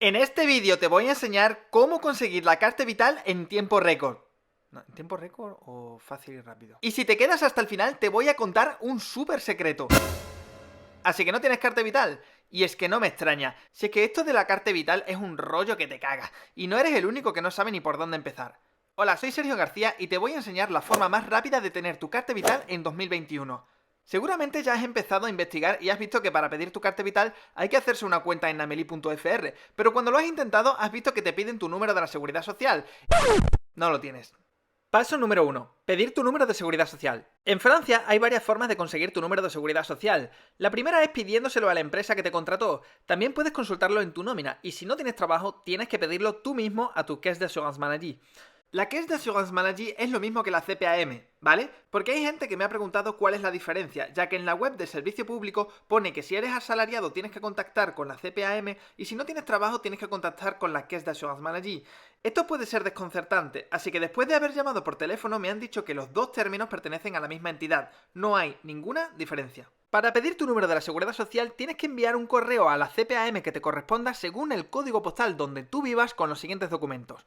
En este vídeo te voy a enseñar cómo conseguir la carta vital en tiempo récord. No, ¿en tiempo récord o fácil y rápido? Y si te quedas hasta el final te voy a contar un súper secreto. Así que no tienes carta vital. Y es que no me extraña, si es que esto de la carta vital es un rollo que te caga, y no eres el único que no sabe ni por dónde empezar. Hola, soy Sergio García y te voy a enseñar la forma más rápida de tener tu carta vital en 2021. Seguramente ya has empezado a investigar y has visto que para pedir tu carta vital hay que hacerse una cuenta en nameli.fr, pero cuando lo has intentado has visto que te piden tu número de la seguridad social. No lo tienes. Paso número 1. Pedir tu número de seguridad social. En Francia hay varias formas de conseguir tu número de seguridad social. La primera es pidiéndoselo a la empresa que te contrató. También puedes consultarlo en tu nómina y si no tienes trabajo tienes que pedirlo tú mismo a tu caisse d'assurance maladie. La caisse d'assurance maladie es lo mismo que la CPAM, ¿vale? Porque hay gente que me ha preguntado cuál es la diferencia, ya que en la web de servicio público pone que si eres asalariado tienes que contactar con la CPAM y si no tienes trabajo tienes que contactar con la caisse d'assurance maladie. Esto puede ser desconcertante, así que después de haber llamado por teléfono me han dicho que los dos términos pertenecen a la misma entidad, no hay ninguna diferencia. Para pedir tu número de la seguridad social tienes que enviar un correo a la CPAM que te corresponda según el código postal donde tú vivas con los siguientes documentos.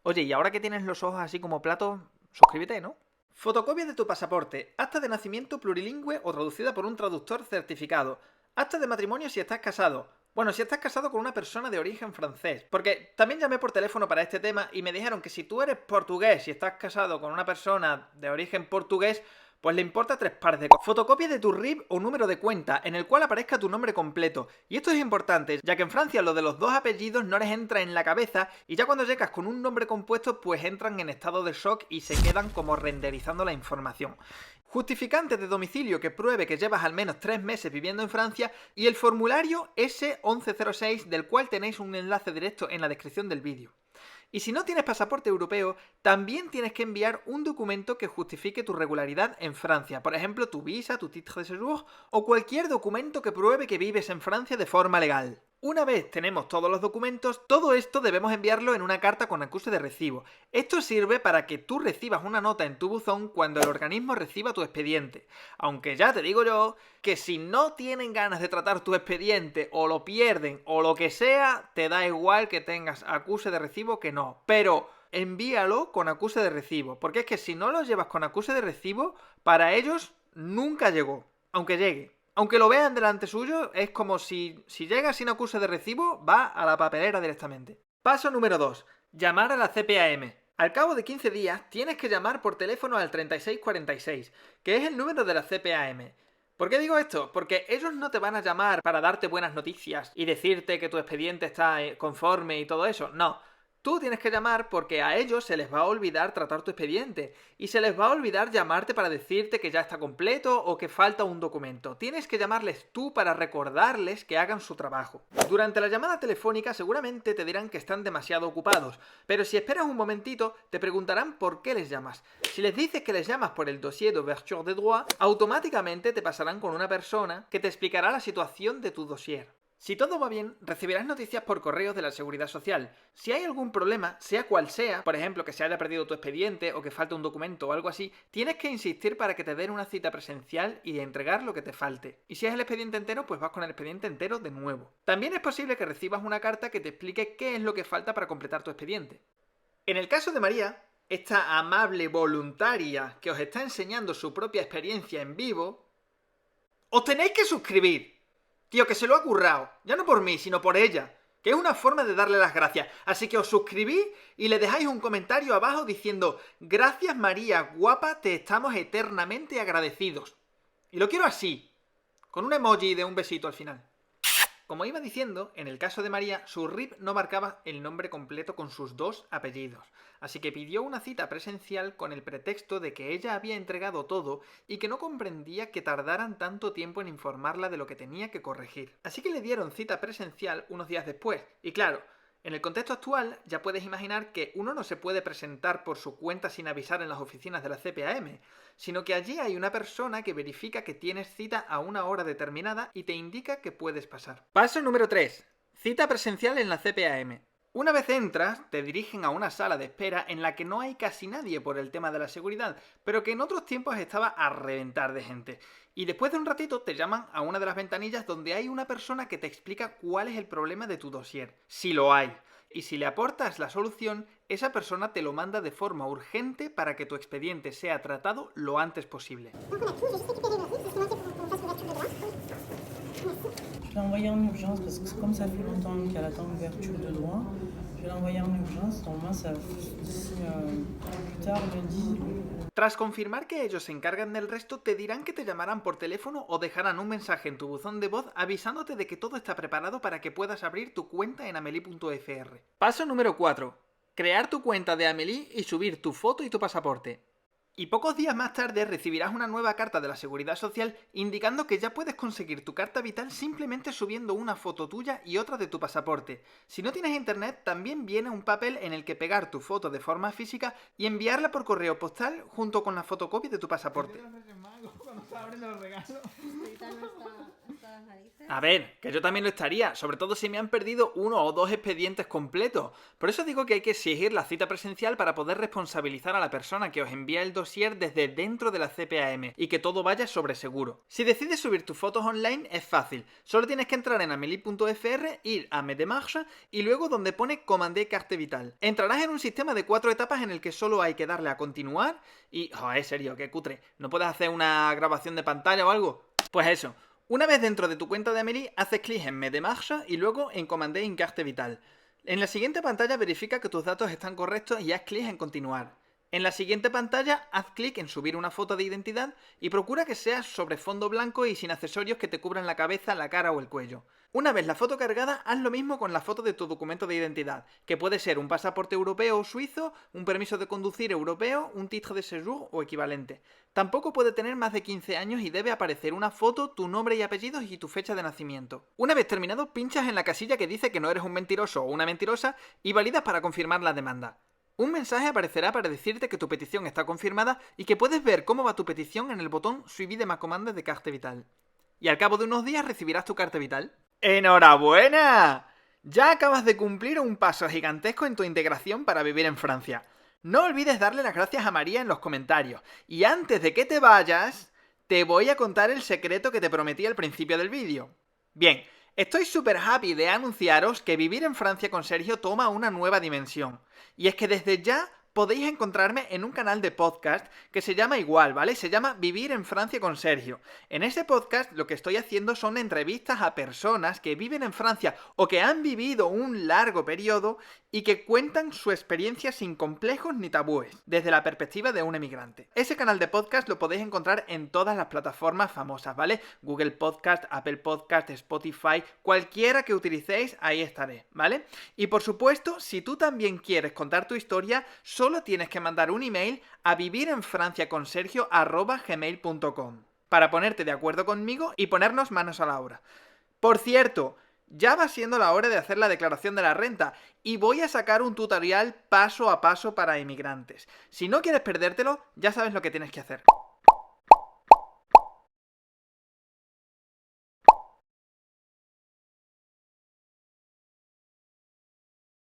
Oye, y ahora que tienes los ojos así como platos, suscríbete, ¿no? Fotocopia de tu pasaporte, acta de nacimiento plurilingüe o traducida por un traductor certificado, acta de matrimonio si estás casado. Bueno, si estás casado con una persona de origen francés. Porque también llamé por teléfono para este tema y me dijeron que si tú eres portugués y estás casado con una persona de origen portugués, pues le importa tres pares de cosas. Fotocopia de tu RIB o número de cuenta, en el cual aparezca tu nombre completo. Y esto es importante, ya que en Francia lo de los dos apellidos no les entra en la cabeza y ya cuando llegas con un nombre compuesto, pues entran en estado de shock y se quedan como renderizando la información. Justificante de domicilio que pruebe que llevas al menos 3 meses viviendo en Francia y el formulario S1106 del cual tenéis un enlace directo en la descripción del vídeo. Y si no tienes pasaporte europeo, también tienes que enviar un documento que justifique tu regularidad en Francia. Por ejemplo, tu visa, tu titre de séjour o cualquier documento que pruebe que vives en Francia de forma legal. Una vez tenemos todos los documentos, todo esto debemos enviarlo en una carta con acuse de recibo. Esto sirve para que tú recibas una nota en tu buzón cuando el organismo reciba tu expediente. Aunque ya te digo yo que si no tienen ganas de tratar tu expediente o lo pierden o lo que sea, te da igual que tengas acuse de recibo que no. Pero envíalo con acuse de recibo, porque es que si no lo llevas con acuse de recibo, para ellos nunca llegó, aunque llegue. Aunque lo vean delante suyo, es como si llega sin acuse de recibo, va a la papelera directamente. Paso número 2. Llamar a la CPAM. Al cabo de 15 días tienes que llamar por teléfono al 3646, que es el número de la CPAM. ¿Por qué digo esto? Porque ellos no te van a llamar para darte buenas noticias y decirte que tu expediente está conforme y todo eso. No. Tú tienes que llamar porque a ellos se les va a olvidar tratar tu expediente y se les va a olvidar llamarte para decirte que ya está completo o que falta un documento. Tienes que llamarles tú para recordarles que hagan su trabajo. Durante la llamada telefónica seguramente te dirán que están demasiado ocupados, pero si esperas un momentito te preguntarán por qué les llamas. Si les dices que les llamas por el dossier d'ouverture de droit, automáticamente te pasarán con una persona que te explicará la situación de tu dossier. Si todo va bien, recibirás noticias por correos de la Seguridad Social. Si hay algún problema, sea cual sea, por ejemplo que se haya perdido tu expediente o que falte un documento o algo así, tienes que insistir para que te den una cita presencial y entregar lo que te falte. Y si es el expediente entero, pues vas con el expediente entero de nuevo. También es posible que recibas una carta que te explique qué es lo que falta para completar tu expediente. En el caso de María, esta amable voluntaria que os está enseñando su propia experiencia en vivo, os tenéis que suscribir. Tío, que se lo ha currado. Ya no por mí, sino por ella. Que es una forma de darle las gracias. Así que os suscribís y le dejáis un comentario abajo diciendo: gracias María, guapa, te estamos eternamente agradecidos. Y lo quiero así, con un emoji de un besito al final. Como iba diciendo, en el caso de María, su RIB no marcaba el nombre completo con sus dos apellidos, así que pidió una cita presencial con el pretexto de que ella había entregado todo y que no comprendía que tardaran tanto tiempo en informarla de lo que tenía que corregir. Así que le dieron cita presencial unos días después, y claro, en el contexto actual ya puedes imaginar que uno no se puede presentar por su cuenta sin avisar en las oficinas de la CPAM, sino que allí hay una persona que verifica que tienes cita a una hora determinada y te indica que puedes pasar. Paso número 3. Cita presencial en la CPAM. Una vez entras, te dirigen a una sala de espera en la que no hay casi nadie por el tema de la seguridad, pero que en otros tiempos estaba a reventar de gente. Y después de un ratito te llaman a una de las ventanillas donde hay una persona que te explica cuál es el problema de tu dossier, si lo hay. Y si le aportas la solución, esa persona te lo manda de forma urgente para que tu expediente sea tratado lo antes posible. Je l'ai envoyé en urgence parce que comme ça fait longtemps qu'elle attend l'ouverture de droit, je l'ai envoyé en urgence. Normalement, ça d'ici plus tard, lundi. Tras confirmar que ellos se encargan del resto, te dirán que te llamarán por teléfono o dejarán un mensaje en tu buzón de voz avisándote de que todo está preparado para que puedas abrir tu cuenta en Amelie.fr. Paso número 4. Crear tu cuenta de Amelie y subir tu foto y tu pasaporte. Y pocos días más tarde recibirás una nueva carta de la Seguridad Social indicando que ya puedes conseguir tu carta vital simplemente subiendo una foto tuya y otra de tu pasaporte. Si no tienes internet, también viene un papel en el que pegar tu foto de forma física y enviarla por correo postal junto con la fotocopia de tu pasaporte. A ver, que yo también lo estaría, sobre todo si me han perdido 1 o 2 expedientes completos. Por eso digo que hay que exigir la cita presencial para poder responsabilizar a la persona que os envía el dossier desde dentro de la CPAM y que todo vaya sobre seguro. Si decides subir tus fotos online es fácil, solo tienes que entrar en amelie.fr, ir a Mes démarches y luego donde pone Commander carte vital. Entrarás en un sistema de 4 etapas en el que solo hay que darle a continuar y... ¡joder, serio, qué cutre! ¿No puedes hacer una grabación de pantalla o algo? Pues eso. Una vez dentro de tu cuenta de Amelie, haces clic en Mes démarches y luego en Commander une carte vital. En la siguiente pantalla verifica que tus datos están correctos y haz clic en continuar. En la siguiente pantalla, haz clic en subir una foto de identidad y procura que sea sobre fondo blanco y sin accesorios que te cubran la cabeza, la cara o el cuello. Una vez la foto cargada, haz lo mismo con la foto de tu documento de identidad, que puede ser un pasaporte europeo o suizo, un permiso de conducir europeo, un titre de séjour o equivalente. Tampoco puede tener más de 15 años y debe aparecer una foto, tu nombre y apellidos y tu fecha de nacimiento. Una vez terminado, pinchas en la casilla que dice que no eres un mentiroso o una mentirosa y validas para confirmar la demanda. Un mensaje aparecerá para decirte que tu petición está confirmada y que puedes ver cómo va tu petición en el botón Suivi de ma commande de carte vital. Y al cabo de unos días recibirás tu carta vital. ¡Enhorabuena! Ya acabas de cumplir un paso gigantesco en tu integración para vivir en Francia. No olvides darle las gracias a María en los comentarios. Y antes de que te vayas, te voy a contar el secreto que te prometí al principio del vídeo. Bien, estoy súper happy de anunciaros que vivir en Francia con Sergio toma una nueva dimensión. Y es que desde ya podéis encontrarme en un canal de podcast que se llama igual, ¿vale? Se llama Vivir en Francia con Sergio. En ese podcast lo que estoy haciendo son entrevistas a personas que viven en Francia o que han vivido un largo periodo y que cuentan su experiencia sin complejos ni tabúes, desde la perspectiva de un emigrante. Ese canal de podcast lo podéis encontrar en todas las plataformas famosas, ¿vale? Google Podcast, Apple Podcast, Spotify, cualquiera que utilicéis, ahí estaré, ¿vale? Y por supuesto, si tú también quieres contar tu historia, solo tienes que mandar un email a vivirenfranciaconsergio@gmail.com para ponerte de acuerdo conmigo y ponernos manos a la obra. Por cierto, ya va siendo la hora de hacer la declaración de la renta y voy a sacar un tutorial paso a paso para inmigrantes. Si no quieres perdértelo, ya sabes lo que tienes que hacer.